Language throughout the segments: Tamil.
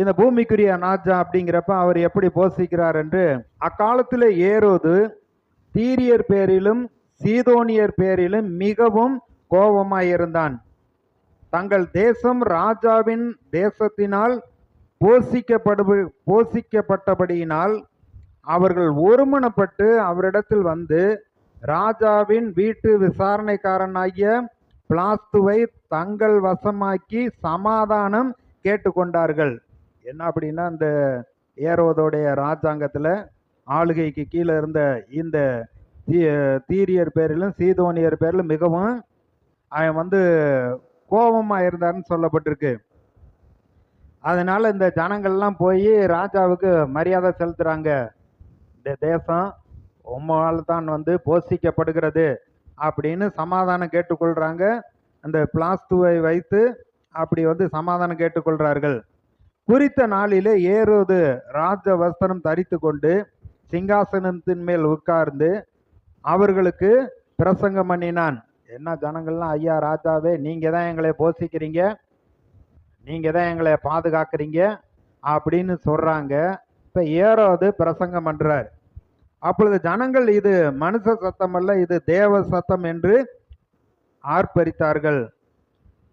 இந்த பூமிக்குரிய ராஜா அப்படிங்கிறப்ப அவர் எப்படி போஷிக்கிறார் என்று, அக்காலத்தில் ஏரோது தீரியர் பேரிலும் சீதோனியர் பேரிலும் மிகவும் கோபமாயிருந்தான். தங்கள் தேசம் ராஜாவின் தேசத்தினால் போஷிக்கப்பட்டபடியினால் அவர்கள் ஒருமனப்பட்டு அவரிடத்தில் வந்து ராஜாவின் வீட்டு விசாரணைக்காரனாகிய பிளாஸ்துவை தங்கள் வசமாக்கி சமாதானம் கேட்டுக்கொண்டார்கள். என்ன அப்படின்னா, இந்த ஏரோதோடைய ராஜாங்கத்தில் ஆளுகைக்கு கீழே இருந்த இந்த தீரியர் பேரிலும் சீதோனியர் பேரிலும் மிகவும் அவன் வந்து கோபமாக இருந்தார்னு சொல்லப்பட்டிருக்கு. அதனால இந்த ஜனங்கள்லாம் போய் ராஜாவுக்கு மரியாதை செலுத்துறாங்க. இந்த தேசம் உம்மால் தான் வந்து போஷிக்கப்படுகிறது அப்படின்னு சமாதானம் கேட்டுக்கொள்றாங்க. அந்த பிளாஸ்துவை வைத்து அப்படி வந்து சமாதானம் கேட்டுக்கொள்றார்கள். குறித்த நாளிலே ஏரோது ராஜ வஸ்திரம் தரித்து கொண்டு சிங்காசனத்தின் மேல் உட்கார்ந்து அவர்களுக்கு பிரசங்கம் பண்ணினான். என்ன ஜனங்கள்லாம், ஐயா ராஜாவே, நீங்க தான் எங்களை போஷிக்கிறீங்க, நீங்க தான் எங்களை பாதுகாக்கிறீங்க அப்படின்னு சொல்றாங்க. இப்ப ஏரோது பிரசங்கம் பண்றார். அப்பொழுது ஜனங்கள் இது மனுஷ சத்தம் அல்ல, இது தேவ சத்தம் என்று ஆர்ப்பரித்தார்கள்.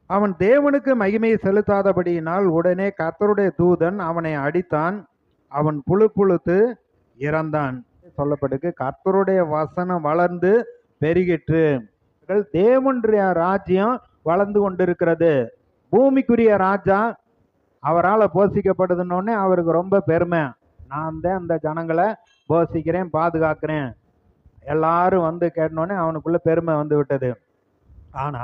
அவன் தேவனுக்கு மகிமையை செலுத்தாதபடியினால் உடனே கர்த்தருடைய தூதன் அவனை அடித்தான். அவன் புழுத்து இறந்தான். சொல்லப்பட்டிருக்கு, கர்த்தருடைய வசனம் வளர்ந்து பெருகிற்று. தேவனுடைய ராஜ்யம் வளர்ந்து கொண்டிருக்கிறது. பூமிக்குரிய ராஜா அவரால் போஷிக்கப்படுதுன்னொடனே அவருக்கு ரொம்ப பெருமை. நான் தான் அந்த ஜனங்களை போஷிக்கிறேன், பாதுகாக்கிறேன். எல்லாரும் வந்து கேட்டோடனே அவனுக்குள்ள பெருமை வந்து விட்டது. ஆனா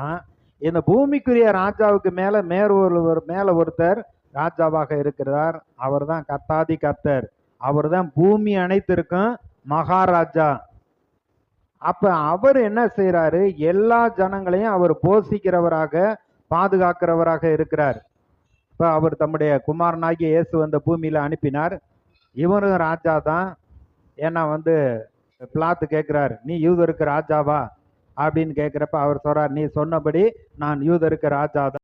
இந்த பூமிக்குரிய ராஜாவுக்கு மேல ஒருத்தர் ராஜாவாக இருக்கிறார். அவர் தான் கர்த்தாதி கர்த்தர். அவர் தான் பூமி அனைத்திற்கும் மகாராஜா. அப்ப அவர் என்ன செய்யறாரு, எல்லா ஜனங்களையும் அவர் போஷிக்கிறவராக பாதுகாக்கிறவராக இருக்கிறார். இப்ப அவர் தம்முடைய குமாரனாகிய இயேசு வந்த பூமியில அனுப்பினார். இவரும் ராஜா தான். ஏன்னா வந்து பிலாத்து கேட்கிறார், நீ யூதருக்கு ராஜாவா அப்படின்னு கேட்கிறப்ப அவர் சொல்றார், நீ சொன்னபடி நான் யூதருக்கு ராஜா தான்.